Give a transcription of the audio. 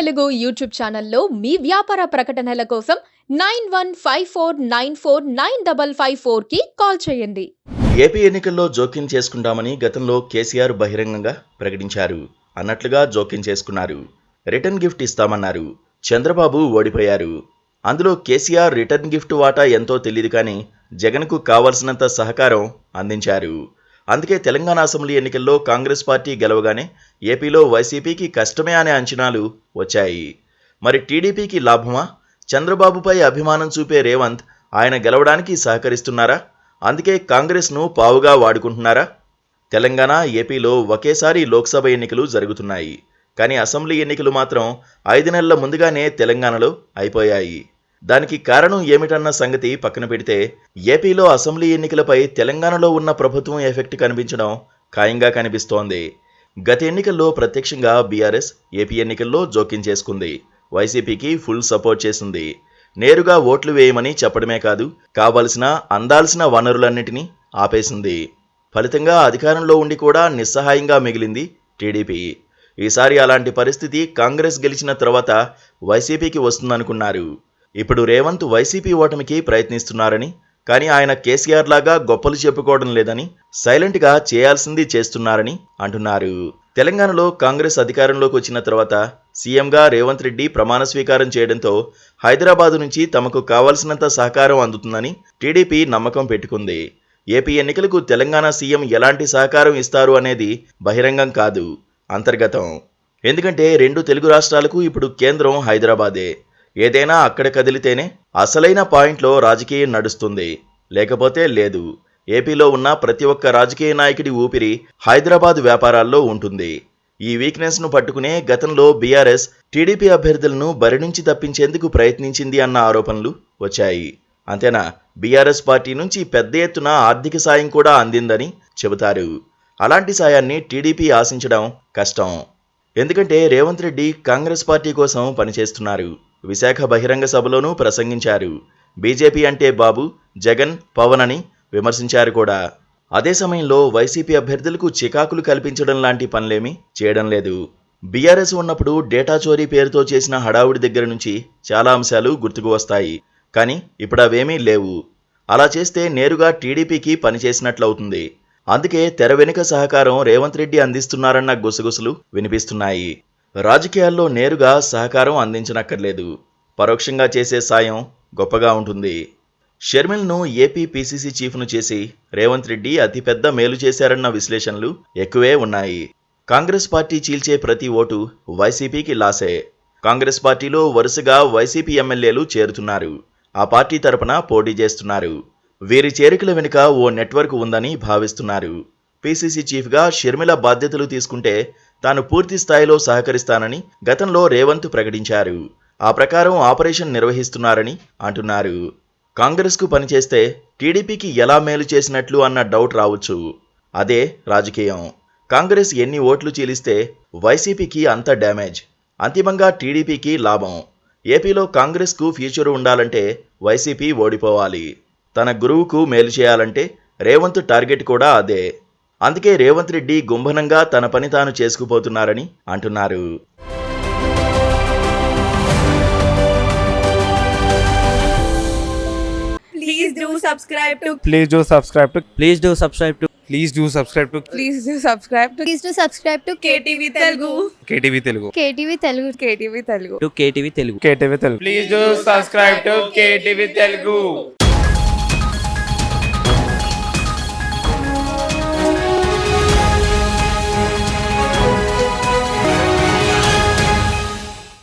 Telugu YouTube ఛానల్లో మీ వ్యాపార ప్రకటనల కోసం 9154949554కి కాల్ చేయండి. ఏపీ ఎన్నికల్లో జోక్యం చేసుకుంటామని గతంలో కేసీఆర్ బహిరంగంగా ప్రకటించారు. అన్నట్లుగా జోక్యం చేసుకున్నారు. రిటర్న్ గిఫ్ట్ ఇస్తామన్నారు. చంద్రబాబు ఓడిపోయారు. అందులో కేసీఆర్ రిటర్న్ గిఫ్ట్ వాటా ఎంతో తెలియదు కానీ జగన్కు కావాల్సినంత సహకారం అందించారు. అందుకే తెలంగాణ అసెంబ్లీ ఎన్నికల్లో కాంగ్రెస్ పార్టీ గెలవగానే ఏపీలో వైసీపీకి కష్టమే అనే అంచనాలు వచ్చాయి. మరి టీడీపీకి లాభమా? చంద్రబాబుపై అభిమానం చూపే రేవంత్ ఆయన గెలవడానికి సహకరిస్తున్నారా? అందుకే కాంగ్రెస్ను పావుగా వాడుకుంటున్నారా? తెలంగాణ, ఏపీలో ఒకేసారి లోక్సభ ఎన్నికలు జరుగుతున్నాయి. కానీ అసెంబ్లీ ఎన్నికలు మాత్రం 5 నెలల ముందుగానే తెలంగాణలో అయిపోయాయి. దానికి కారణం ఏమిటన్న సంగతి పక్కన పెడితే ఏపీలో అసెంబ్లీ ఎన్నికలపై తెలంగాణలో ఉన్న ప్రభుత్వం ఎఫెక్ట్ కనిపించడం ఖాయంగా కనిపిస్తోంది. గత ఎన్నికల్లో ప్రత్యక్షంగా బీఆర్ఎస్ ఏపీ ఎన్నికల్లో జోక్యం చేసుకుంది. వైసీపీకి ఫుల్ సపోర్ట్ చేసింది. నేరుగా ఓట్లు వేయమని చెప్పడమే కాదు, కావలసిన అందాల్సిన వనరులన్నిటినీ ఆపేసింది. ఫలితంగా అధికారంలో ఉండి కూడా నిస్సహాయంగా మిగిలింది టీడీపీ. ఈసారి అలాంటి పరిస్థితి కాంగ్రెస్ గెలిచిన తర్వాత వైసీపీకి వస్తుందనుకున్నారు. ఇప్పుడు రేవంత్ వైసీపీ ఓటమికి ప్రయత్నిస్తున్నారని, కానీ ఆయన కేసీఆర్ లాగా గొప్పలు చెప్పుకోవడం లేదని, సైలెంట్గా చేయాల్సింది చేస్తున్నారని అంటున్నారు. తెలంగాణలో కాంగ్రెస్ అధికారంలోకి వచ్చిన తర్వాత సీఎంగా రేవంత్ రెడ్డి ప్రమాణ స్వీకారం చేయడంతో హైదరాబాదు నుంచి తమకు కావాల్సినంత సహకారం అందుతుందని టీడీపీ నమ్మకం పెట్టుకుంది. ఏపీ ఎన్నికలకు తెలంగాణ సీఎం ఎలాంటి సహకారం ఇస్తారు అనేది బహిరంగం కాదు, అంతర్గతం. ఎందుకంటే 2 తెలుగు రాష్ట్రాలకు ఇప్పుడు కేంద్రం హైదరాబాదే. ఏదైనా అక్కడ కదిలితేనే అసలైన పాయింట్లో రాజకీయం నడుస్తుంది, లేకపోతే లేదు. ఏపీలో ఉన్న ప్రతి ఒక్క రాజకీయ నాయకుడి ఊపిరి హైదరాబాద్ వ్యాపారాల్లో ఉంటుంది. ఈ వీక్నెస్ను పట్టుకునే గతంలో బీఆర్ఎస్ టీడీపీ అభ్యర్థులను బరి నుంచి తప్పించేందుకు ప్రయత్నించింది అన్న ఆరోపణలు వచ్చాయి. అంతేనా, బీఆర్ఎస్ పార్టీ నుంచి పెద్ద ఎత్తున ఆర్థిక సాయం కూడా అందిందని చెబుతారు. అలాంటి సాయాన్ని టీడీపీ ఆశించడం కష్టం. ఎందుకంటే రేవంత్ రెడ్డి కాంగ్రెస్ పార్టీ కోసం పనిచేస్తున్నారు. విశాఖ బహిరంగ సభలోనూ ప్రసంగించారు. బీజేపీ అంటే బాబు, జగన్, పవన్ అని విమర్శించారు కూడా. అదే సమయంలో వైసీపీ అభ్యర్థులకు చికాకులు కల్పించడం లాంటి పనులేమీ చేయడం లేదు. బీఆర్ఎస్ ఉన్నప్పుడు డేటా చోరీ పేరుతో చేసిన హడావుడి దగ్గర నుంచి చాలా అంశాలు గుర్తుకు వస్తాయి. కానీ ఇప్పుడు అవేమీ లేవు. అలా చేస్తే నేరుగా టీడీపీకి పనిచేసినట్లవుతుంది. అందుకే తెర వెనుక సహకారం రేవంత్ రెడ్డి అందిస్తున్నారన్న గుసగుసలు వినిపిస్తున్నాయి. రాజకీయాల్లో నేరుగా సహకారం అందించనక్కర్లేదు, పరోక్షంగా చేసే సాయం గొప్పగా ఉంటుంది. షర్మిల్ను ఏపీ పీసీసీ చీఫ్ను చేసి రేవంత్ రెడ్డి అతిపెద్ద మేలు చేశారన్న విశ్లేషణలు ఎక్కువే ఉన్నాయి. కాంగ్రెస్ పార్టీ చీల్చే ప్రతి ఓటు వైసీపీకి లాసే. కాంగ్రెస్ పార్టీలో వరుసగా వైసీపీ ఎమ్మెల్యేలు చేరుతున్నారు. ఆ పార్టీ తరపున పోటీ చేస్తున్నారు. వీరి చేరికల వెనుక ఓ నెట్వర్క్ ఉందని భావిస్తున్నారు. పీసీసీ చీఫ్గా షర్మిల బాధ్యతలు తీసుకుంటే తాను పూర్తి స్థాయిలో సహకరిస్తానని గతంలో రేవంత్ ప్రకటించారు. ఆ ప్రకారం ఆపరేషన్ నిర్వహిస్తున్నారని అంటున్నారు. కాంగ్రెస్కు పనిచేస్తే టీడీపీకి ఎలా మేలు చేసినట్లు అన్న డౌట్ రావచ్చు. అదే రాజకీయం. కాంగ్రెస్ ఎన్ని ఓట్లు చీలిస్తే వైసీపీకి అంత డ్యామేజ్. అంతిమంగా టీడీపీకి లాభం. ఏపీలో కాంగ్రెస్కు ఫ్యూచర్ ఉండాలంటే వైసీపీ ఓడిపోవాలి. తన గురువుకు మేలు చేయాలంటే రేవంత్ టార్గెట్ కూడా అదే. అందుకే రేవంత్ రెడ్డి గుంభనంగా తన పని తాను చేసుకుపోతున్నారని అంటున్నారు. Please do subscribe to Please do subscribe to Please do subscribe to Please do subscribe to Please do subscribe to Please do subscribe to KTV Telugu. KTV Telugu. KTV Telugu. KTV Telugu. KTV Telugu. KTV Telugu. Please do subscribe to KTV Telugu.